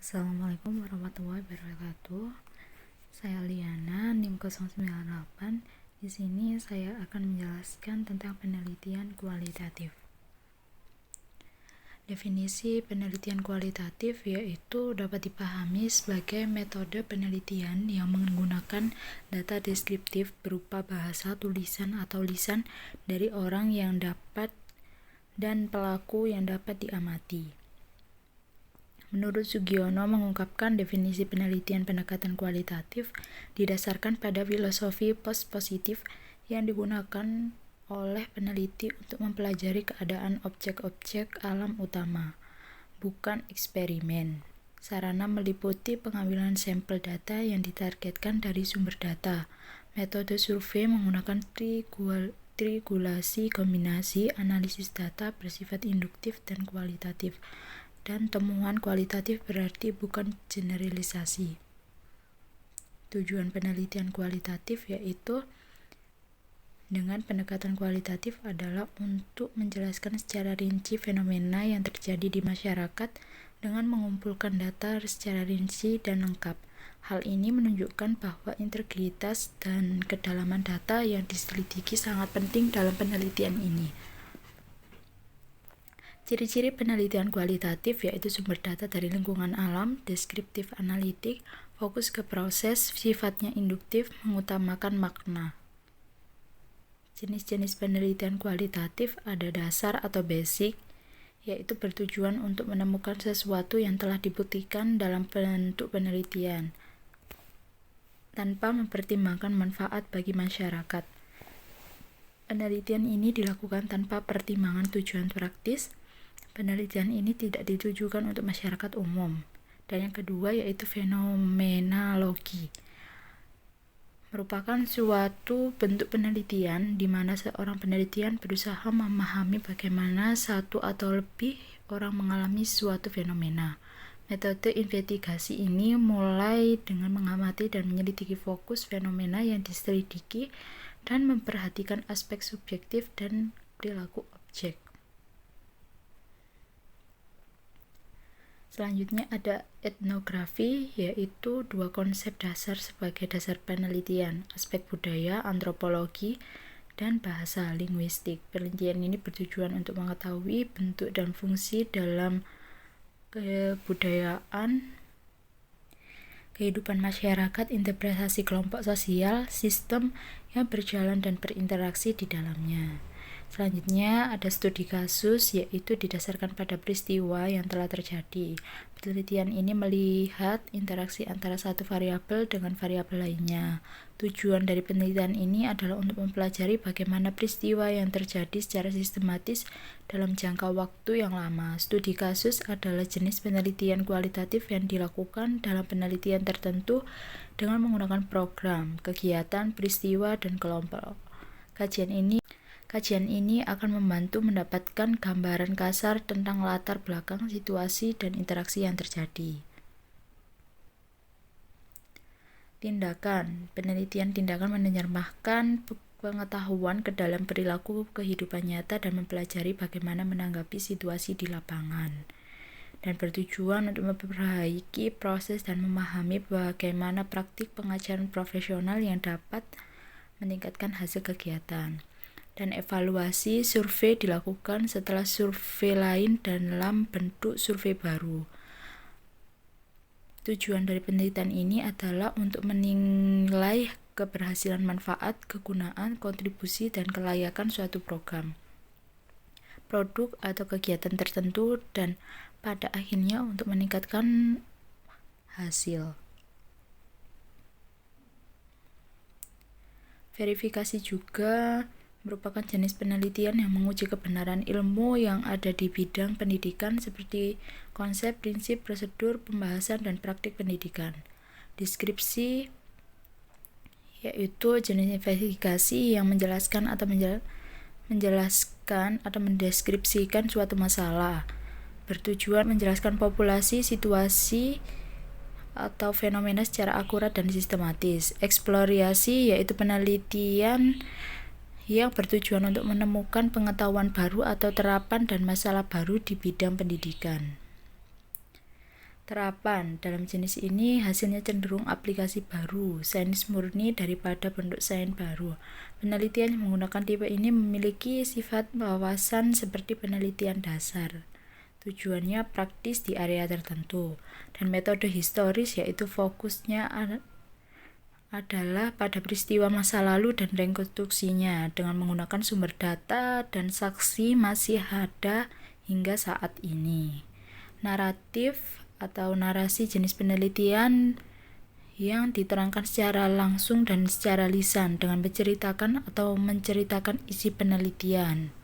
Assalamualaikum warahmatullahi wabarakatuh. Saya Liana, NIM 098. Di sini saya akan menjelaskan tentang penelitian kualitatif. Definisi penelitian kualitatif yaitu dapat dipahami sebagai metode penelitian yang menggunakan data deskriptif berupa bahasa, tulisan, atau lisan dari orang yang dapat dan pelaku yang dapat diamati. Menurut Sugiono mengungkapkan definisi penelitian pendekatan kualitatif didasarkan pada filosofi post-positif yang digunakan oleh peneliti untuk mempelajari keadaan objek-objek alam utama, bukan eksperimen. Sarana meliputi pengambilan sampel data yang ditargetkan dari sumber data. Metode survei menggunakan triangulasi kombinasi analisis data bersifat induktif dan kualitatif. Dan temuan kualitatif berarti bukan generalisasi. Tujuan penelitian kualitatif yaitu dengan pendekatan kualitatif adalah untuk menjelaskan secara rinci fenomena yang terjadi di masyarakat dengan mengumpulkan data secara rinci dan lengkap. Hal ini menunjukkan bahwa integritas dan kedalaman data yang diselidiki sangat penting dalam penelitian ini. Ciri-ciri penelitian kualitatif yaitu sumber data dari lingkungan alam, deskriptif analitik, fokus ke proses, sifatnya induktif, mengutamakan makna. Jenis-jenis penelitian kualitatif ada dasar atau basic, yaitu bertujuan untuk menemukan sesuatu yang telah dibuktikan dalam bentuk penelitian, tanpa mempertimbangkan manfaat bagi masyarakat. Penelitian ini dilakukan tanpa pertimbangan tujuan praktis. Penelitian ini tidak ditujukan untuk masyarakat umum. Dan yang kedua yaitu fenomenologi. Merupakan suatu bentuk penelitian di mana seorang penelitian berusaha memahami bagaimana satu atau lebih orang mengalami suatu fenomena. Metode investigasi ini mulai dengan mengamati dan menyelidiki fokus fenomena yang diselidiki dan memperhatikan aspek subjektif dan perilaku objek. Selanjutnya ada etnografi, yaitu dua konsep dasar sebagai dasar penelitian, aspek budaya, antropologi, dan bahasa linguistik. Penelitian ini bertujuan untuk mengetahui bentuk dan fungsi dalam kebudayaan, kehidupan masyarakat, interpretasi kelompok sosial, sistem yang berjalan dan berinteraksi di dalamnya. Selanjutnya ada studi kasus, yaitu didasarkan pada peristiwa yang telah terjadi. Penelitian ini melihat interaksi antara satu variabel dengan variabel lainnya. Tujuan dari penelitian ini adalah untuk mempelajari bagaimana peristiwa yang terjadi secara sistematis dalam jangka waktu yang lama. Studi kasus adalah jenis penelitian kualitatif yang dilakukan dalam penelitian tertentu dengan menggunakan program, kegiatan, peristiwa, dan kelompok. Kajian ini akan membantu mendapatkan gambaran kasar tentang latar belakang, situasi, dan interaksi yang terjadi. Tindakan. Penelitian tindakan menerjemahkan pengetahuan ke dalam perilaku kehidupan nyata dan mempelajari bagaimana menanggapi situasi di lapangan. Dan bertujuan untuk memperbaiki proses dan memahami bagaimana praktik pengajaran profesional yang dapat meningkatkan hasil kegiatan. Dan evaluasi survei dilakukan setelah survei lain dalam bentuk survei baru. Tujuan dari penelitian ini adalah untuk menilai keberhasilan manfaat, kegunaan, kontribusi, dan kelayakan suatu program, produk, atau kegiatan tertentu, dan pada akhirnya untuk meningkatkan hasil. Verifikasi juga merupakan jenis penelitian yang menguji kebenaran ilmu yang ada di bidang pendidikan seperti konsep, prinsip, prosedur, pembahasan, dan praktik pendidikan. Deskripsi yaitu jenis investigasi yang menjelaskan atau mendeskripsikan suatu masalah, bertujuan menjelaskan populasi, situasi, atau fenomena secara akurat dan sistematis. Eksplorasi yaitu penelitian yang bertujuan untuk menemukan pengetahuan baru atau terapan dan masalah baru di bidang pendidikan. Terapan dalam jenis ini hasilnya cenderung aplikasi baru, sains murni daripada bentuk sains baru. Penelitian yang menggunakan tipe ini memiliki sifat wawasan seperti penelitian dasar. Tujuannya praktis di area tertentu, dan metode historis yaitu fokusnya adalah pada peristiwa masa lalu dan rekonstruksinya dengan menggunakan sumber data dan saksi masih ada hingga saat ini. Naratif atau narasi jenis penelitian yang diterangkan secara langsung dan secara lisan dengan menceritakan isi penelitian.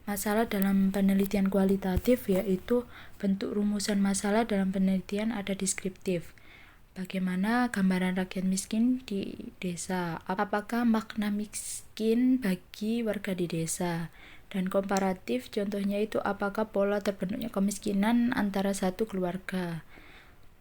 Masalah dalam penelitian kualitatif yaitu bentuk rumusan masalah dalam penelitian ada deskriptif. Bagaimana gambaran rakyat miskin di desa? Apakah makna miskin bagi warga di desa? Dan komparatif, contohnya itu apakah pola terbentuknya kemiskinan antara satu keluarga.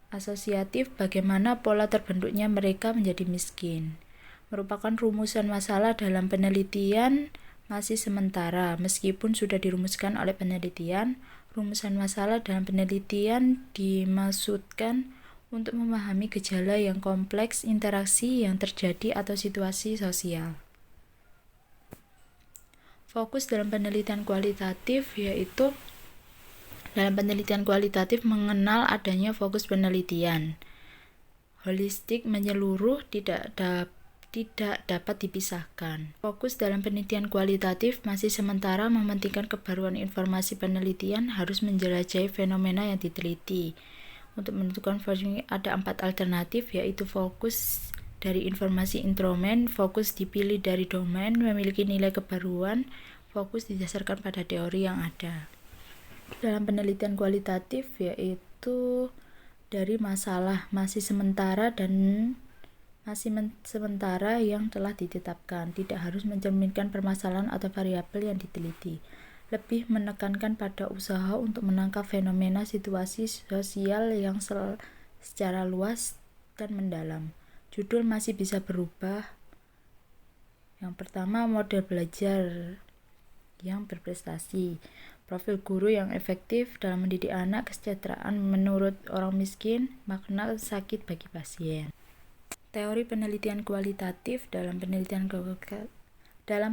Asosiatif, bagaimana pola terbentuknya mereka menjadi miskin. Merupakan rumusan masalah dalam penelitian masih sementara, meskipun sudah dirumuskan oleh penelitian. Rumusan masalah dalam penelitian dimaksudkan untuk memahami gejala yang kompleks, interaksi yang terjadi atau situasi sosial. Fokus dalam penelitian kualitatif yaitu dalam penelitian kualitatif mengenal adanya fokus penelitian. Holistik menyeluruh tidak dapat dipisahkan. Fokus dalam penelitian kualitatif masih sementara mementingkan kebaruan informasi penelitian harus menjelajahi fenomena yang diteliti. Untuk menentukan fokus ada 4 alternatif yaitu fokus dari informasi instrumen, fokus dipilih dari domain, memiliki nilai kebaruan, fokus didasarkan pada teori yang ada. Dalam penelitian kualitatif yaitu dari masalah masih sementara yang telah ditetapkan, tidak harus mencerminkan permasalahan atau variabel yang diteliti. Lebih menekankan pada usaha untuk menangkap fenomena situasi sosial yang secara luas dan mendalam. Judul masih bisa berubah. Yang pertama, model belajar yang berprestasi, profil guru yang efektif dalam mendidik anak, kesejahteraan menurut orang miskin, makna sakit bagi pasien. Teori penelitian kualitatif dalam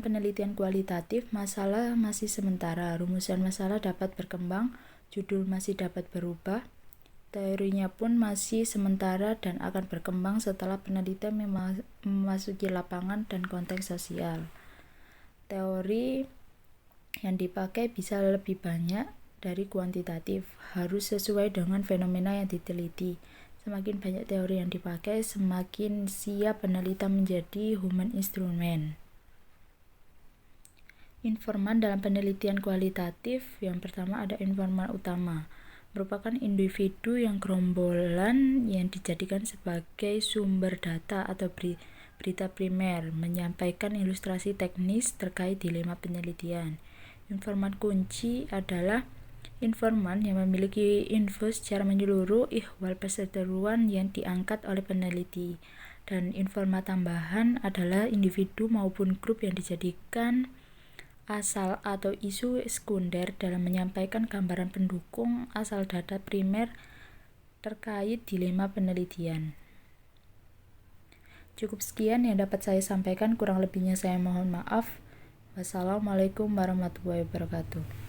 penelitian kualitatif, masalah masih sementara, rumusan masalah dapat berkembang, judul masih dapat berubah, teorinya pun masih sementara dan akan berkembang setelah penelitian memasuki lapangan dan konteks sosial. Teori yang dipakai bisa lebih banyak dari kuantitatif, harus sesuai dengan fenomena yang diteliti. Semakin banyak teori yang dipakai, semakin siap peneliti menjadi human instrument. Informan dalam penelitian kualitatif, yang pertama ada informan utama, merupakan individu yang gerombolan yang dijadikan sebagai sumber data atau berita primer, menyampaikan ilustrasi teknis terkait dilema penelitian. Informan kunci adalah informan yang memiliki info secara menyeluruh ihwal perseteruan yang diangkat oleh peneliti. Dan informan tambahan adalah individu maupun grup yang dijadikan asal atau isu sekunder dalam menyampaikan gambaran pendukung asal data primer terkait dilema penelitian. Cukup sekian yang dapat saya sampaikan, kurang lebihnya saya mohon maaf. Wassalamualaikum warahmatullahi wabarakatuh.